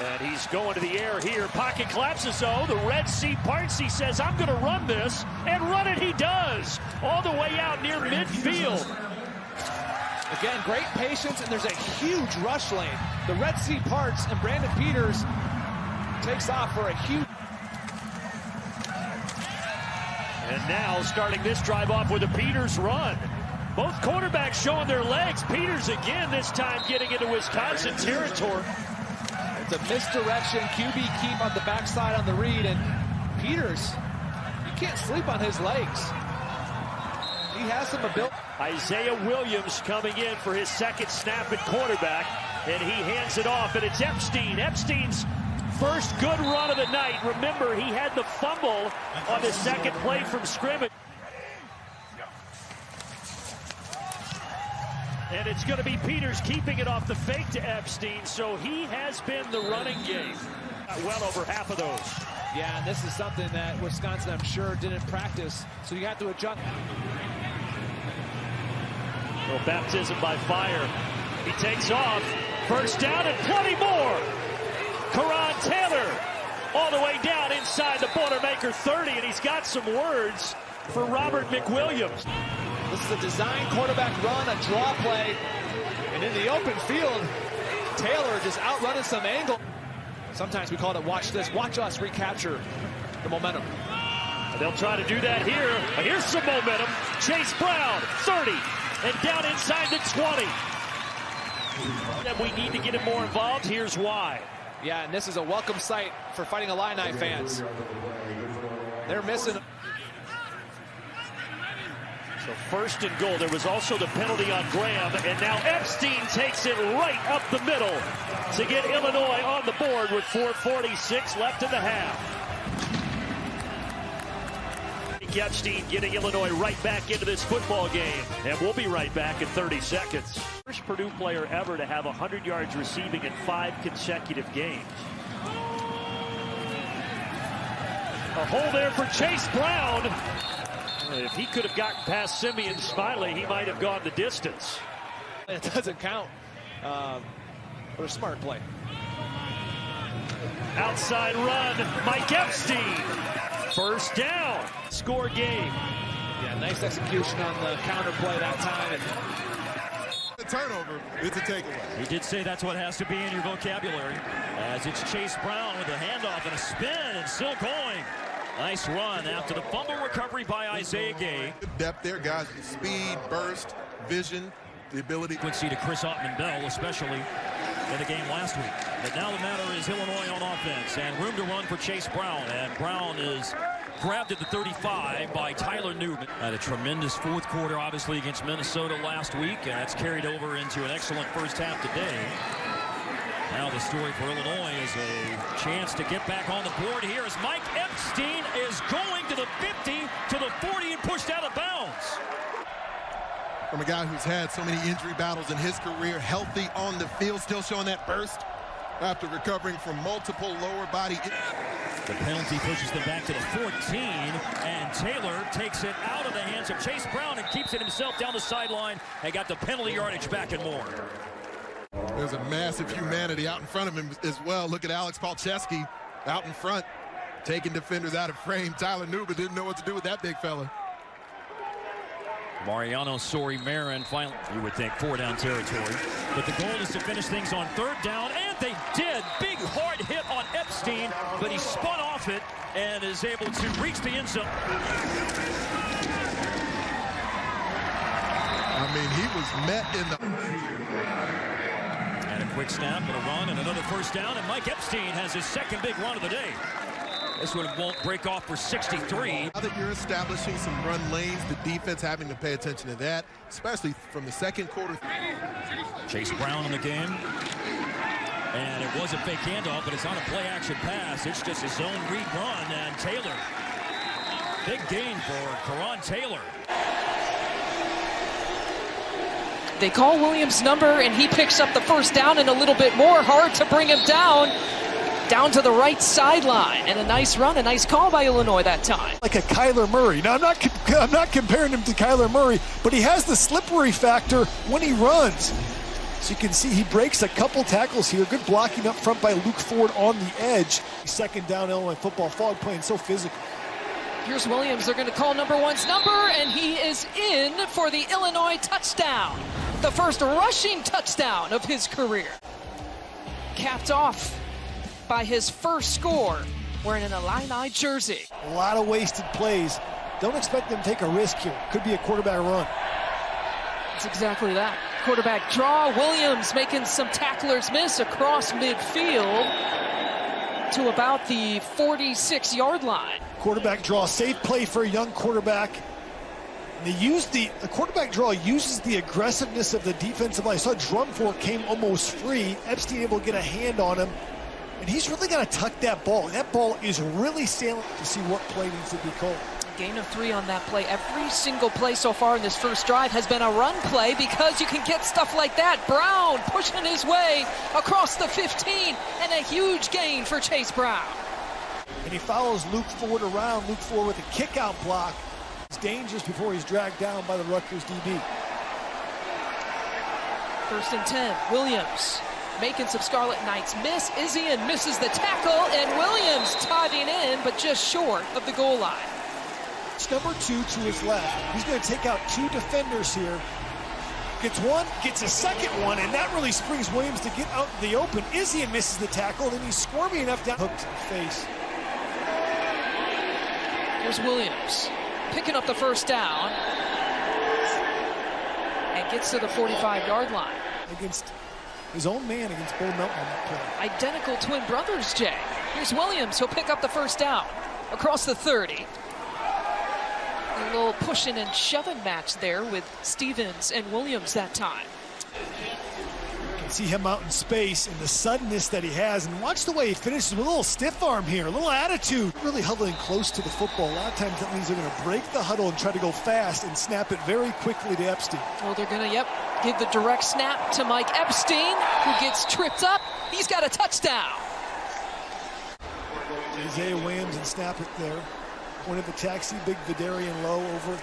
And he's going to the air here. Pocket collapses, though. The Red Sea parts. He says, I'm going to run this. And run it he does. All the way out near midfield. Again, great patience, and there's a huge rush lane. The Red Sea parts, and Brandon Peters takes off for a huge... And now starting this drive off with a Peters run. Both quarterbacks showing their legs. Peters again, this time getting into Wisconsin territory. It's a misdirection. QB keep on the backside on the read, and Peters, you can't sleep on his legs. He has some ability. Isaiah Williams coming in for his second snap at quarterback, and he hands it off, and it's Epstein. Epstein's first good run of the night. Remember, he had the fumble on the second play from scrimmage. And it's going to be Peters keeping it off the fake to Epstein, so he has been the running game. Well over half of those. Yeah, and this is something that Wisconsin, I'm sure, didn't practice, so you have to adjust. Well, baptism by fire. He takes off. First down and plenty more. Karan Taylor all the way down inside the Boilermaker 30, and he's got some words for Robert McWilliams. This is a design quarterback run, a draw play, and in the open field, Taylor just outrunning some angle. Sometimes we call it watch this, watch us recapture the momentum. And they'll try to do that here. Here's some momentum. Chase Brown, 30, and down inside the 20. And we need to get him more involved. Here's why. Yeah, and this is a welcome sight for Fighting Illini fans. They're missing. So first and goal. There was also the penalty on Graham, and now Epstein takes it right up the middle to get Illinois on the board with 4:46 left in the half. Epstein getting Illinois right back into this football game, and we'll be right back in 30 seconds. First Purdue player ever to have 100 yards receiving in 5 consecutive games. A hole there for Chase Brown. If he could have gotten past Simeon Smiley, he might have gone the distance. It doesn't count. But a smart play. Outside run, Mike Epstein. First down. Score game. Yeah, nice execution on the counter play that time. And the turnover, it's a takeaway. He did say that's what has to be in your vocabulary. As it's Chase Brown with a handoff and a spin and still going. Nice run after the fumble recovery by Isaiah Gay. Good depth there, guys. Speed, burst, vision, the ability. Frequency to Chris Ottman-Bell, especially in the game last week. But now the matter is Illinois on offense and room to run for Chase Brown. And Brown is grabbed at the 35 by Tyler Newman. Had a tremendous fourth quarter, obviously, against Minnesota last week. And that's carried over into an excellent first half today. Now the story for Illinois is a chance to get back on the board here as Mike Epstein is going to the 50, to the 40, and pushed out of bounds. From a guy who's had so many injury battles in his career, healthy on the field, still showing that burst after recovering from multiple lower body. The penalty pushes them back to the 14, and Taylor takes it out of the hands of Chase Brown and keeps it himself down the sideline and got the penalty yardage back and more. There's a massive humanity out in front of him as well. Look at Alex Palczewski out in front, taking defenders out of frame. Tyler Newman didn't know what to do with that big fella. Mariano Sori-Marin finally, you would think, 4-down territory. But the goal is to finish things on 3rd down, and they did. Big hard hit on Epstein, but he spun off it and is able to reach the end zone. I mean, he was met in the... And a quick snap and a run and another first down, and Mike Epstein has his second big run of the day. This one won't break off for 63. Now that you're establishing some run lanes, the defense having to pay attention to that, especially from the second quarter. Chase Brown in the game. And it was a fake handoff, but it's on a play-action pass. It's just a zone read run, and Taylor. Big gain for Karan Taylor. They call Williams' number, and he picks up the first down and a little bit more. Hard to bring him down to the right sideline. And a nice run, a nice call by Illinois that time. Like a Kyler Murray. Now, I'm not comparing him to Kyler Murray, but he has the slippery factor when he runs. So you can see he breaks a couple tackles here. Good blocking up front by Luke Ford on the edge. Second down, Illinois football. Fogg playing so physical. Here's Williams. They're going to call number one's number, and he is in for the Illinois touchdown. The first rushing touchdown of his career. Capped off by his first score wearing an Illini jersey. A lot of wasted plays. Don't expect them to take a risk here. Could be a quarterback run. It's exactly that. Quarterback draw. Williams making some tacklers miss across midfield to about the 46-yard line. Quarterback draw, safe play for a young quarterback. And they use the quarterback draw uses the aggressiveness of the defensive line. I saw Drumfork came almost free. Epstein able to get a hand on him. And he's really got to tuck that ball. That ball is really sailing to see what play needs to be called. Gain of 3 on that play. Every single play so far in this first drive has been a run play because you can get stuff like that. Brown pushing his way across the 15 and a huge gain for Chase Brown. And he follows Luke Ford around. Luke Ford with a kick-out block. It's dangerous before he's dragged down by the Rutgers DB. 1st and 10. Williams making some Scarlet Knights miss. Izzian misses the tackle, and Williams diving in, but just short of the goal line. It's number 2 to his left. He's going to take out 2 defenders here. Gets one, gets a second one, and that really springs Williams to get out in the open. Izzian misses the tackle, and he's squirmy enough down. Hook to the face. Here's Williams picking up the first down and gets to the 45-yard line. Against his own man, against Bo Melton on that play. Identical twin brothers, Jay. Here's Williams. He'll pick up the first down across the 30. A little pushing and shoving match there with Stevens and Williams that time. You can see him out in space and the suddenness that he has. And watch the way he finishes with a little stiff arm here, a little attitude. Really huddling close to the football. A lot of times that means they're going to break the huddle and try to go fast and snap it very quickly to Epstein. Well, they're going to, give the direct snap to Mike Epstein, who gets tripped up. He's got a touchdown. Isaiah Williams and snap it there. Point of the taxi, big Vidarian Low over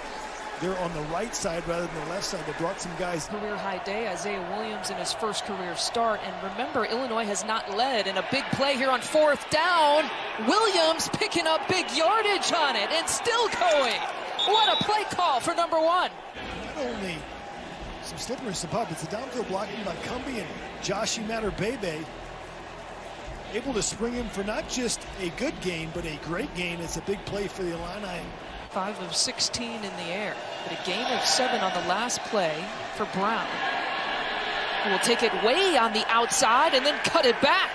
there on the right side rather than the left side. They brought some guys. Career high day, Isaiah Williams in his first career start. And remember, Illinois has not led in a big play here on 4th down. Williams picking up big yardage on it and still going. What a play call for number 1. Not only some slippery, some pop, it's a downfield blocking by Cumbie and Joshi Matter-Bebe. Able to spring him for not just a good gain, but a great gain. It's a big play for the Illini. 5 of 16 in the air, but a gain of 7 on the last play for Brown. He will take it way on the outside and then cut it back.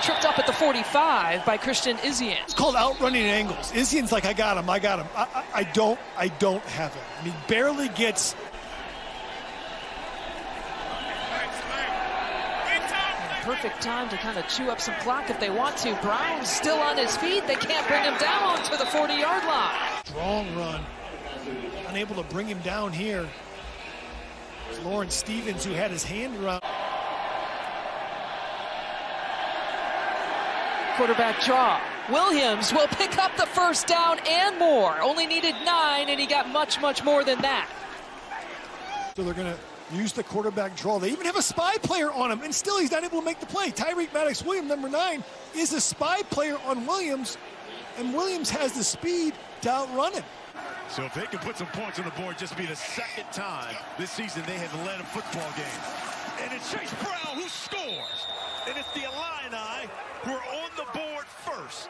Tripped up at the 45 by Christian Izzian. It's called outrunning angles. Izzian's like, I got him. I don't have him. And he barely gets. Perfect time to kind of chew up some clock if they want to. Brown's still on his feet. They can't bring him down to the 40-yard line. Strong run. Unable to bring him down here. It's Lawrence Stevens who had his hand around. Quarterback draw. Williams will pick up the first down and more. Only needed 9, and he got much, much more than that. So they're going to use the quarterback draw. They even have a spy player on him, and still he's not able to make the play. Tyreek Maddox-Williams, number 9, is a spy player on Williams, and Williams has the speed to outrun him. So if they can put some points on the board, just be the second time this season they have led a football game. And it's Chase Brown who scores. And it's the Illini who are on the board first.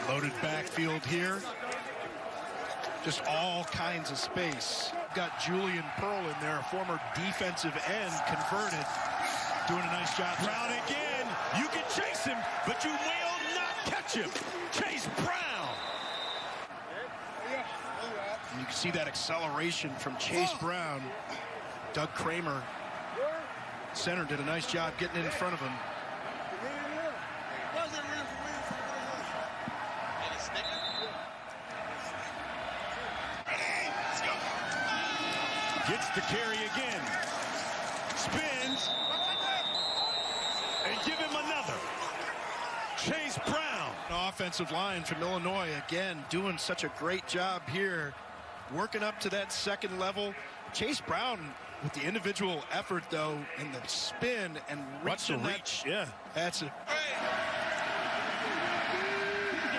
Loaded backfield here. Just all kinds of space. Got Julian Pearl in there, a former defensive end, converted. Doing a nice job. Brown again. You can chase him, but you will not catch him. Chase Brown. And you can see that acceleration from Chase Brown. Doug Kramer, center, did a nice job getting in front of him. Gets the carry again. Spins. And give him another. Chase Brown. Offensive line from Illinois, again, doing such a great job here. Working up to that second level. Chase Brown with the individual effort, though, in the spin and reaching reach. Yeah. That's it.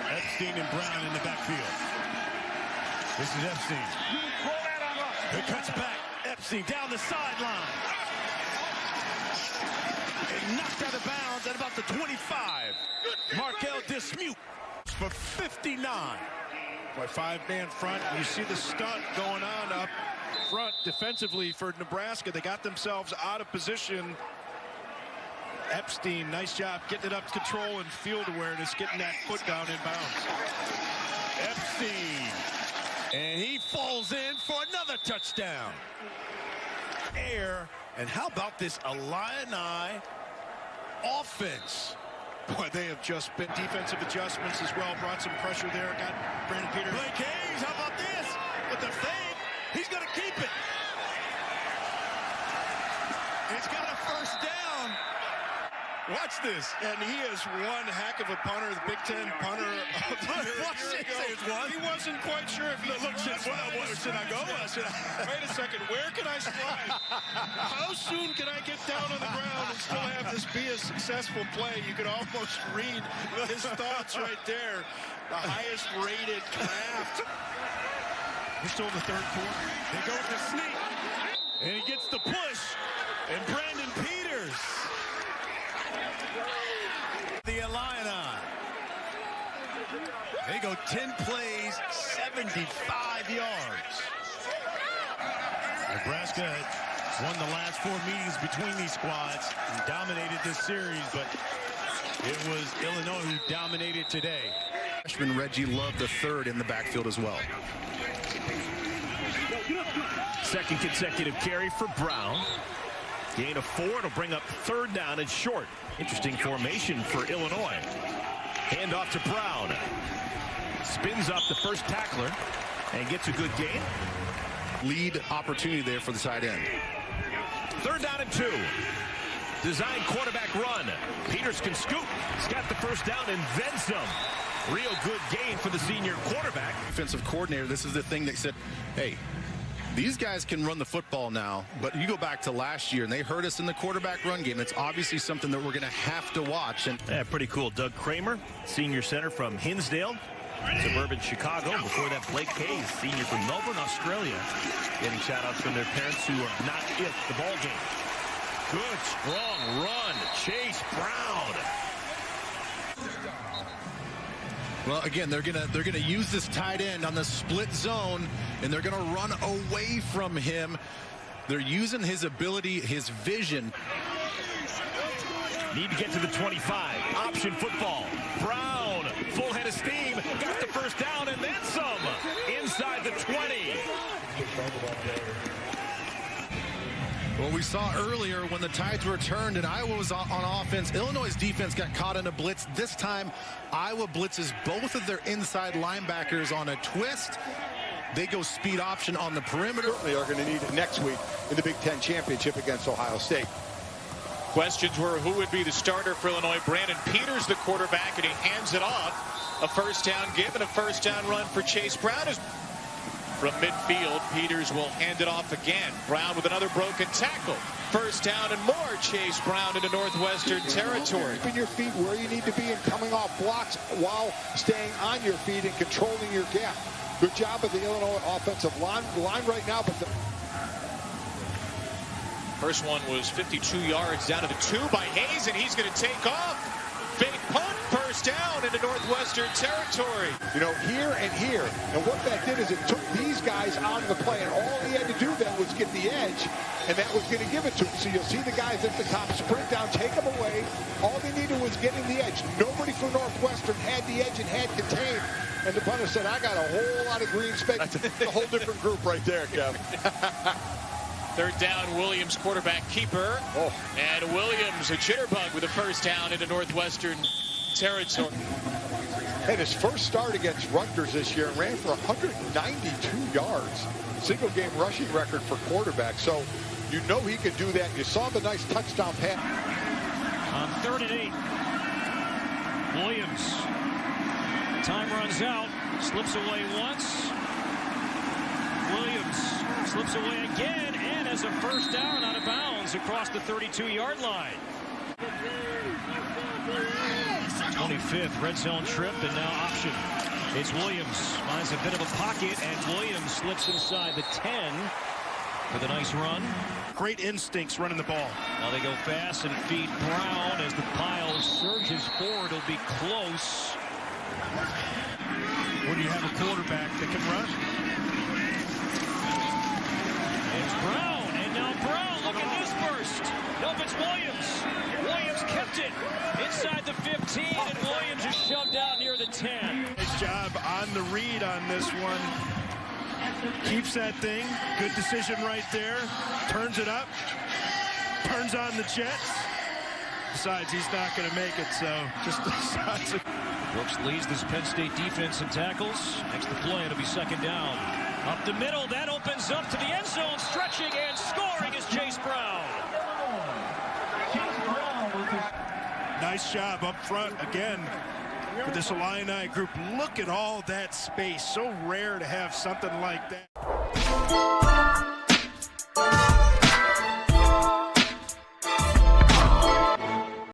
Epstein and Brown in the backfield. This is Epstein. He cuts back. Epstein down the sideline. And knocked out of bounds at about the 25. Markel Dismute for 59. By 5-man front, you see the stunt going on up front defensively for Nebraska. They got themselves out of position. Epstein, nice job getting it up to control and field awareness, getting that foot down in bounds. Epstein. And he falls in for another touchdown. Air. And how about this Illini offense? Boy, they have just been defensive adjustments as well. Brought some pressure there. Got Brandon Peters. Blake Hayes, how about this? With the fade, he's going to keep it. He's got a first down. Watch this. And he is one heck of a punter, the Big Ten punter of the year. He wasn't quite sure if he should I go? Wait a second, where can I slide? How soon can I get down on the ground and still have this be a successful play? You could almost read his thoughts right there. The highest rated craft. We're still in the third quarter. They go with the sneak. And he gets the push. And Brandon Peters. The Illini. They go 10 plays, 75 yards. Nebraska won the last 4 meetings between these squads and dominated this series, but it was Illinois who dominated today. Freshman Reggie Love the third in the backfield as well. Second consecutive carry for Brown. Gain of 4. It'll bring up third down and short. Interesting formation for Illinois. Hand off to Brown. Spins up the first tackler and gets a good gain. Lead opportunity there for the tight end. Third down and 2. Design quarterback run. Peters can scoop. He's got the first down and then some. Real good gain for the senior quarterback. Defensive coordinator, this is the thing that said, hey, these guys can run the football now, but you go back to last year and they hurt us in the quarterback run game. It's obviously something that we're going to have to watch. And yeah, pretty cool. Doug Kramer, senior center from Hinsdale, suburban Chicago. Before that, Blake Hayes, senior from Melbourne, Australia, getting shout-outs from their parents who are not at the ball game. Good, strong run. Chase Brown. Well, again, they're gonna use this tight end on the split zone, and they're gonna run away from him. They're using his ability, his vision. Need to get to the 25. Option football. Brown, full head of steam, got the first down and then some. Inside the 20. Well, we saw earlier when the Tides returned and Iowa was on offense, Illinois' defense got caught in a blitz. This time, Iowa blitzes both of their inside linebackers on a twist. They go speed option on the perimeter. They are going to need it next week in the Big Ten Championship against Ohio State. Questions were who would be the starter for Illinois. Brandon Peters, the quarterback, and he hands it off. A first down give and a first down run for Chase Brown. From midfield, Peters will hand it off again. Brown with another broken tackle. First down and more. Chase Brown into Northwestern territory. Keeping your feet where you need to be and coming off blocks while staying on your feet and controlling your gap. Good job of the Illinois offensive line right now. But the first one was 52 yards down to the 2 by Hayes, and he's going to take off. Fake punt, first down into Northwestern territory. You know, here and here. And what that did is it took these guys out of the play, and all he had to do then was get the edge, and that was going to give it to him. So you'll see the guys at the top sprint down, take them away. All they needed was getting the edge. Nobody from Northwestern had the edge and had contained. And the punter said, I got a whole lot of green space. That's a whole different group right there, Kev. Third down, Williams, quarterback keeper. Oh. And Williams, a jitterbug with a first down into Northwestern territory. Had his first start against Rutgers this year and ran for 192 yards. Single game rushing record for quarterback. So you know he could do that. You saw the nice touchdown pass. On 3rd and 8. Williams. Time runs out. Slips away once. Williams Slips away again and has a first down out of bounds across the 32-yard line. 25th red zone trip and now option. It's Williams. Finds a bit of a pocket and Williams slips inside the 10 with a nice run. Great instincts running the ball. Now they go fast and feed Brown as the pile surges forward. It'll be close. When you have a quarterback that can run. It's Brown, and now Brown, look at this burst. Nope, it's Williams. Williams kept it inside the 15, and Williams is shoved out near the 10. Nice job on the read on this one. Keeps that thing. Good decision right there. Turns it up. Turns on the Jets. Besides, he's not going to make it, so just decides it. Brooks leads this Penn State defense in tackles. Next the play, it'll be second down. Up the middle, that opens up to the end zone. Stretching and scoring is Chase Brown. Nice job up front again for this Illini group. Look at all that space. So rare to have something like that.